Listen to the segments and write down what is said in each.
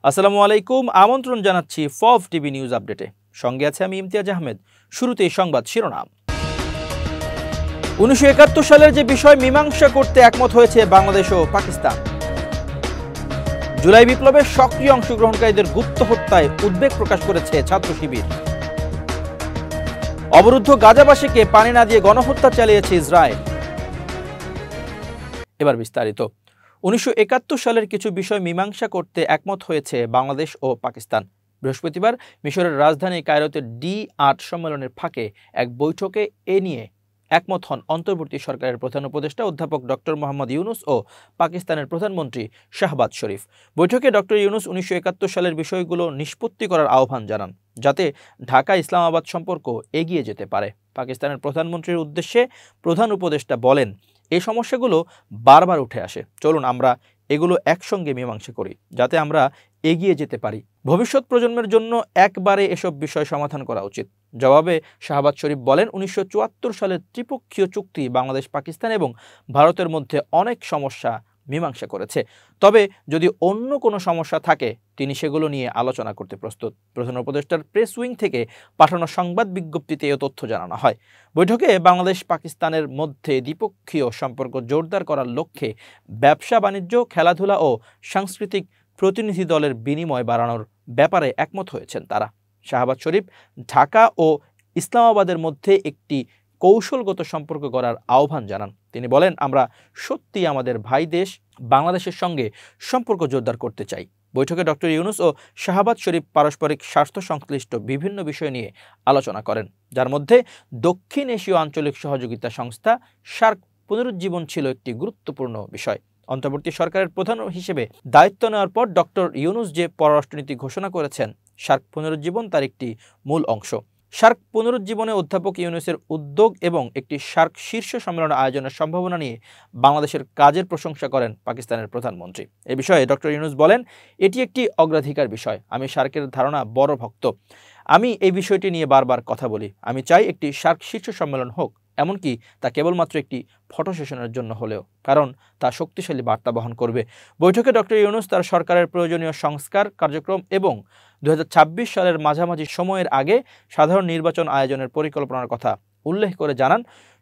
আসসালামু আলাইকুম, আমন্ত্রণ জানাচ্ছি ফফ টিভি নিউজ আপডেটে। সঙ্গে আছে আমি ইমতিয়াজ আহমেদ। শুরুতেই সংবাদ শিরোনাম। 1971 সালের যে বিষয় মীমাংসা করতে একমত হয়েছে বাংলাদেশ ও পাকিস্তান। জুলাই বিপ্লবের সক্রিয় অংশগ্রহণকারীদের গুপ্ত হত্যায় উদ্বেগ প্রকাশ করেছে ছাত্র শিবির। অবরুদ্ধ গাজাবাসীকে পানি না দিয়ে গণহত্যা চালিয়েছে ইসরায়েল। এবার বিস্তারিত। 1971 সালের কিছু বিষয় মীমাংসা করতে একমত হয়েছে বাংলাদেশ ও পাকিস্তান। বৃহস্পতিবার মিশরের রাজধানী কায়রোতে D8 সম্মেলনের ফাঁকে এক বৈঠকে এ নিয়ে একমত হন অন্তর্বর্তী সরকারের প্রধান উপদেষ্টা অধ্যাপক ডক্টর মোহাম্মদ ইউনুস ও পাকিস্তানের প্রধানমন্ত্রী শাহবাজ শরীফ। বৈঠকে ডক্টর ইউনুস 1971 সালের বিষয়গুলো নিষ্পত্তি করার আহ্বান জানান, যাতে ঢাকা ইসলামাবাদ সম্পর্ক এগিয়ে যেতে পারে। পাকিস্তানের প্রধানমন্ত্রীর উদ্দেশ্যে প্রধান উপদেষ্টা বলেন, এই সমস্যাগুলো বারবার উঠে আসে, চলুন আমরা এগুলো একসঙ্গে মীমাংসা করি, যাতে আমরা এগিয়ে যেতে পারি। ভবিষ্যৎ প্রজন্মের জন্য একবারে এসব বিষয় সমাধান করা উচিত। জবাবে শাহবাজ শরীফ বলেন, 1974 সালের ত্রিপক্ষীয় চুক্তি বাংলাদেশ, পাকিস্তান এবং ভারতের মধ্যে অনেক সমস্যা মীমাংসা করেছে। তবে যদি অন্য কোনো সমস্যা থাকে তিনি সেগুলো নিয়ে আলোচনা করতে প্রস্তুত। প্রধান উপদেষ্টার প্রেস উইং থেকে পাঠানো সংবাদ বিজ্ঞপ্তিতে এ তথ্য জানানো হয়। বৈঠকে বাংলাদেশ পাকিস্তানের মধ্যে দ্বিপক্ষীয় সম্পর্ক জোরদার করার লক্ষ্যে ব্যবসা বাণিজ্য, খেলাধুলা ও সাংস্কৃতিক প্রতিনিধি দলের বিনিময় বাড়ানোর ব্যাপারে একমত হয়েছেন তারা। শাহবাজ শরীফ ঢাকা ও ইসলামাবাদের মধ্যে একটি কৌশলগত সম্পর্ক গড়ার আহ্বান জানান। তিনি বলেন, আমরা সত্যি আমাদের ভাই দেশ বাংলাদেশের সঙ্গে সম্পর্ক জোরদার করতে চাই। বৈঠকে ডক্টর ইউনুস ও শাহবাজ শরীফ পারস্পরিক স্বার্থ সংশ্লিষ্ট বিভিন্ন বিষয় নিয়ে আলোচনা করেন, যার মধ্যে দক্ষিণ এশীয় আঞ্চলিক সহযোগিতা সংস্থা সার্ক পুনরুজ্জীবন ছিল একটি গুরুত্বপূর্ণ বিষয়। অন্তর্বর্তী সরকারের প্রধান হিসেবে দায়িত্ব নেওয়ার পর ডক্টর ইউনুস যে পররাষ্ট্রনীতি ঘোষণা করেছেন, সার্ক পুনরুজ্জীবন তার একটি মূল অংশ। সার্ক পুনরুজ্জীবনে অধ্যাপক ইউনুসের উদ্যোগ এবং একটি সার্ক শীর্ষ সম্মেলন আয়োজনের সম্ভাবনা নিয়ে বাংলাদেশের কাজের প্রশংসা করেন পাকিস্তানের প্রধানমন্ত্রী। এ বিষয়ে ডক্টর ইউনুস বলেন, এটি একটি অগ্রাধিকার বিষয়। আমি সার্কের ধারণা বড় ভক্ত। আমি এই বিষয়টি নিয়ে বারবার কথা বলি। আমি চাই একটি সার্ক শীর্ষ সম্মেলন হোক, এমনকি তা কেবলমাত্র একটি ফটো সেশনের জন্য হলেও, কারণ তা শক্তিশালী বার্তা বহন করবে। বৈঠকে ডক্টর ইউনুস তার সরকারের প্রয়োজনীয় সংস্কার কার্যক্রম এবং 2026 সালের মাঝামাঝি সময়ের আগে সাধারণ নির্বাচন আয়োজনের পরিকল্পনার কথা উল্লেখ করে জানান,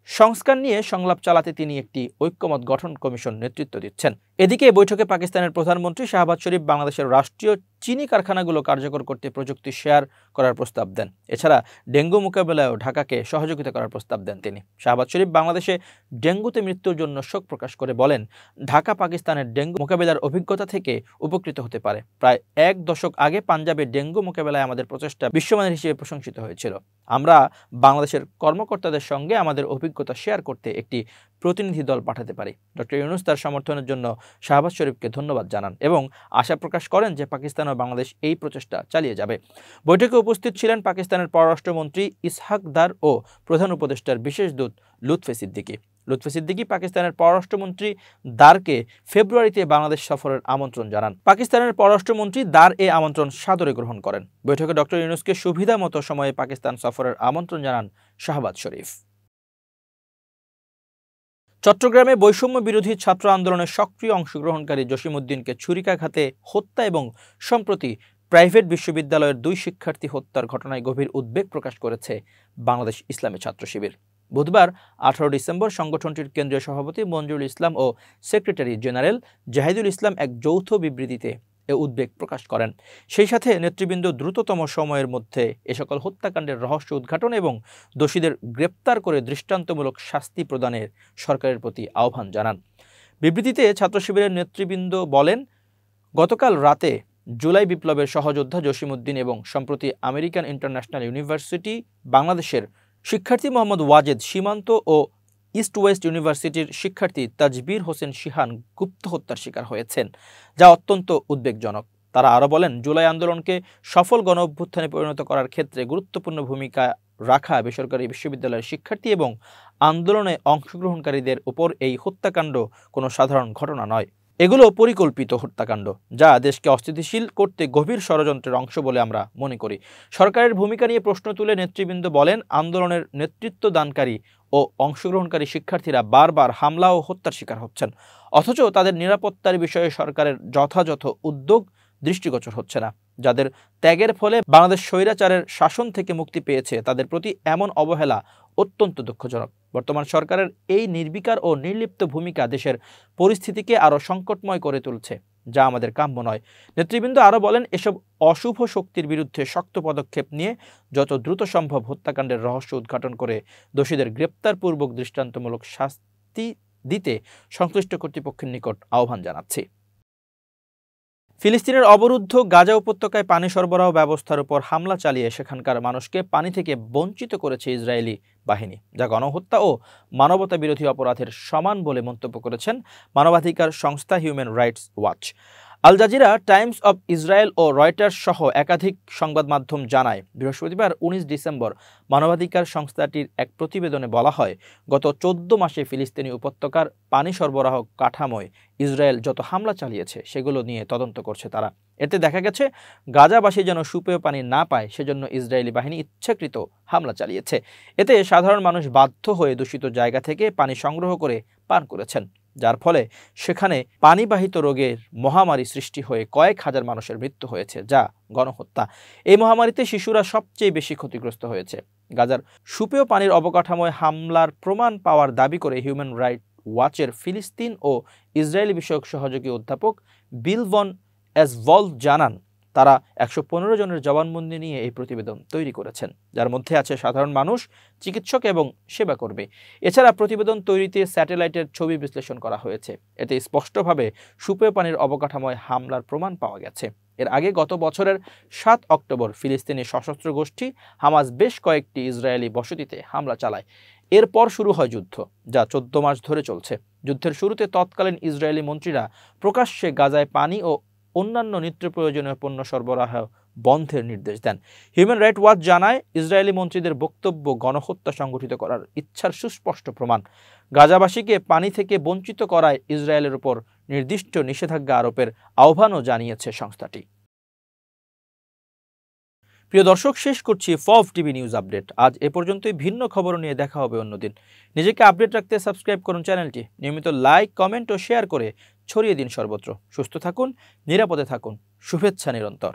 সংস্কার নিয়ে সংলাপ চালাতে তিনি একটি ঐক্যমত গঠন কমিশন নেতৃত্ব দিচ্ছেন। এদিকে বৈঠকে পাকিস্তানের প্রধানমন্ত্রী শাহবাজ শরীফ বাংলাদেশের রাষ্ট্রীয় চিনি কারখানাগুলো কার্যকর করতে প্রযুক্তি শেয়ার করার প্রস্তাব দেন। এছাড়া ডেঙ্গু মোকাবেলায়ও ঢাকাকে সহযোগিতা করার প্রস্তাব দেন তিনি। শাহবাজ শরীফ বাংলাদেশে ডেঙ্গুতে মৃত্যুর জন্য শোক প্রকাশ করে বলেন, ঢাকা পাকিস্তানের ডেঙ্গু মোকাবেলার অভিজ্ঞতা থেকে উপকৃত হতে পারে। প্রায় এক দশক আগে পাঞ্জাবে ডেঙ্গু মোকাবেলায় আমাদের প্রচেষ্টা বিশ্বমানের হিসেবে প্রশংসিত হয়েছিল। আমরা বাংলাদেশের কর্মকর্তাদের সঙ্গে আমাদের অভিজ্ঞতা শেয়ার করতে একটি প্রতিনিধি দল পাঠাতে পারি। ডক্টর ইউনুস তার সমর্থনের জন্য শাহবাজ শরীফকে ধন্যবাদ জানান এবং আশা প্রকাশ করেন যে পাকিস্তান ও বাংলাদেশ এই প্রচেষ্টা চালিয়ে যাবে। বৈঠকে উপস্থিত ছিলেন পাকিস্তানের পররাষ্ট্রমন্ত্রী ইসহাক দার ও প্রধান উপদেষ্টার বিশেষ দূত লুৎফে সিদ্দিকী। লুৎফে সিদ্দিকী পাকিস্তানের পররাষ্ট্রমন্ত্রী দারকে ফেব্রুয়ারিতে বাংলাদেশ সফরের আমন্ত্রণ জানান। পাকিস্তানের পররাষ্ট্রমন্ত্রী দার এ আমন্ত্রণ সাদরে গ্রহণ করেন। বৈঠকে ডক্টর ইউনুসকে সুবিধা মতো সময়ে পাকিস্তান সফরের আমন্ত্রণ জানান শাহবাজ শরীফ। চট্টগ্রামে বৈষম্য বিরোধী ছাত্র আন্দোলনের সক্রিয় অংশগ্রহণকারী জসিমউদ্দিনকে ছুরিকাঘাতে হত্যা এবং সম্প্রতি প্রাইভেট বিশ্ববিদ্যালয়ের 2 শিক্ষার্থী হত্যার ঘটনায় গভীর উদ্বেগ প্রকাশ করেছে বাংলাদেশ ইসলামী ছাত্র শিবির। বুধবার 18 ডিসেম্বর সংগঠনটির কেন্দ্রীয় সভাপতি মঞ্জুরুল ইসলাম ও সেক্রেটারি জেনারেল জাহিদুল ইসলাম এক যৌথ বিবৃতিতে এ উদ্বেগ প্রকাশ করেন। সেই সাথে নেতৃবৃন্দ দ্রুততম সময়ের মধ্যে এ সকল হত্যাকাণ্ডের রহস্য উদ্ঘাটন এবং দোষীদের গ্রেপ্তার করে দৃষ্টান্তমূলক শাস্তি প্রদানের সরকারের প্রতি আহ্বান জানান। বিবৃতিতে ছাত্র শিবিরের নেতৃবৃন্দ বলেন, গতকাল রাতে জুলাই বিপ্লবের সহযোদ্ধা জসিমউদ্দিন এবং সম্প্রতি আমেরিকান ইন্টারন্যাশনাল ইউনিভার্সিটি বাংলাদেশের শিক্ষার্থী মোহাম্মদ ওয়াজেদ সীমান্ত ও ইস্ট ওয়েস্ট ইউনিভার্সিটির শিক্ষার্থী তাজবির হোসেন শিহান গুপ্ত হত্যার শিকার হয়েছেন, যা অত্যন্ত উদ্বেগজনক। তারা আরও বলেন, জুলাই আন্দোলনকে সফল গণ অভ্যুত্থানে পরিণত করার ক্ষেত্রে গুরুত্বপূর্ণ ভূমিকা রাখা বেসরকারি বিশ্ববিদ্যালয়ের শিক্ষার্থী এবং আন্দোলনে অংশগ্রহণকারীদের উপর এই হত্যাকাণ্ড কোনো সাধারণ ঘটনা নয়। এগুলো পরিকল্পিত হত্যাকাণ্ড, যা দেশকে অস্থিতিশীল করতে গভীর ষড়যন্ত্রের অংশ বলে আমরা মনে করি। সরকারের ভূমিকা নিয়ে প্রশ্ন তুলে নেতৃবৃন্দ বলেন, আন্দোলনের নেতৃত্ব দানকারী ও অংশগ্রহণকারী শিক্ষার্থীরা বারবার হামলা ও হত্যার শিকার হচ্ছেন, অথচ তাদের নিরাপত্তার বিষয়ে সরকারের যথাযথ উদ্যোগ দৃষ্টিগোচর হচ্ছে না। যাদের ত্যাগের ফলে বাংলাদেশ স্বৈরাচারের শাসন থেকে মুক্তি পেয়েছে তাদের প্রতি এমন অবহেলা অত্যন্ত দুঃখজনক। বর্তমান সরকারের এই নির্বিকার ও নির্লিপ্ত ভূমিকা দেশের পরিস্থিতিকে আরও সংকটময় করে তুলছে, যা আমাদের কাম্য নয়। নেতৃবৃন্দ আরও বলেন, এসব অশুভ শক্তির বিরুদ্ধে শক্ত পদক্ষেপ নিয়ে যত দ্রুত সম্ভব হত্যাকাণ্ডের রহস্য উদ্ঘাটন করে দোষীদের গ্রেপ্তারপূর্বক দৃষ্টান্তমূলক শাস্তি দিতে সংশ্লিষ্ট কর্তৃপক্ষের নিকট আহ্বান জানাচ্ছি। ফিলিস্তিনের অবরুদ্ধ গাজা উপত্যকায় পানি সরবরাহ ব্যবস্থার উপর হামলা চালিয়ে সেখানকার মানুষকে পানি থেকে বঞ্চিত করেছে ইসরায়েলি বাহিনী, যা গণহত্যা ও মানবতা বিরোধী অপরাধের সমান বলে মন্তব্য করেছেন মানবাধিকার সংস্থা Human Rights Watch. Al Jazeera, Times of Israel ও রয়টার্স সহ একাধিক সংবাদ মাধ্যম জানায়, বৃহস্পতিবার 19 ডিসেম্বর মানবাধিকার সংস্থাটির এক প্রতিবেদনে বলা হয়, গত 14 মাসে ফিলিস্তিনি উপত্যকার পানি সরবরাহ কাঠামোয় ইসরায়েল যত হামলা চালিয়েছে সেগুলো নিয়ে তদন্ত করছে তারা। এতে দেখা গেছে গাজাবাসী যেন সুপেয় পানি না পায় সেজন্য ইসরায়েলি বাহিনী ইচ্ছাকৃত হামলা চালিয়েছে। এতে সাধারণ মানুষ বাধ্য হয়ে দূষিত জায়গা থেকে পানি সংগ্রহ করে পান করেছেন, যার ফলে সেখানে পানিবাহিত রোগের মহামারী সৃষ্টি হয়ে কয়েক হাজার মানুষের মৃত্যু হয়েছে, যা গণহত্যা। এই মহামারীতে শিশুরা সবচেয়ে বেশি ক্ষতিগ্রস্ত হয়েছে। গাজার সুপেয় পানির অবকাঠামোয় হামলার প্রমাণ পাওয়ার দাবি করে হিউম্যান রাইটস ওয়াচের ফিলিস্তিন ও ইসরায়েলি বিষয়ক সহযোগী অধ্যাপক বিল ভন এসভল্ড জানান, তারা 115 জনের জবানবন্দি নিয়ে এই প্রতিবেদন তৈরি করেছেন, যার মধ্যে আছে সাধারণ মানুষ, চিকিৎসক এবং সেবাকর্মী। এছাড়া প্রতিবেদন তৈরিতে স্যাটেলাইটের ছবি বিশ্লেষণ করা হয়েছে। এতে স্পষ্টভাবে সুপেয় পানির অবকাঠামোয় হামলার প্রমাণ পাওয়া গেছে। এর আগে গত বছরের 7 অক্টোবর ফিলিস্তিনি সশস্ত্র গোষ্ঠী হামাস বেশ কয়েকটি ইসরায়েলি বসতিতে হামলা চালায়। এরপর শুরু হয় যুদ্ধ, যা 14 মাস ধরে চলছে। যুদ্ধের শুরুতে তৎকালীন ইসরায়েলি মন্ত্রীরা প্রকাশ্যে গাজায় পানি ও অন্যান্য নিত্য প্রয়োজনীয় পণ্য সরবরাহ বন্ধের নির্দেশ দেন। হিউম্যান রাইটস ওয়াচ জানায়, ইসরায়েলি মন্ত্রীদের বক্তব্য গণহত্যা সংগঠিত করার ইচ্ছার সুস্পষ্ট প্রমাণ। গাজাবাসীকে পানি থেকে বঞ্চিত করায় ইসরায়েলের উপর নির্দিষ্ট নিষেধাজ্ঞা আরোপের আহ্বানও জানিয়েছে সংস্থাটি। প্রিয় দর্শক, শেষ করছি ফফ টিভি নিউজ আপডেট। আজ এ পর্যন্তই। ভিন্ন খবর নিয়ে দেখা হবে অন্যদিন। নিজেকে আপডেট রাখতে সাবস্ক্রাইব করুন চ্যানেলটি। নিয়মিত লাইক, কমেন্ট ও শেয়ার করে ছড়িয়ে দিন সর্বত্র। সুস্থ থাকুন, নিরাপদে থাকুন। শুভেচ্ছা নিরন্তর।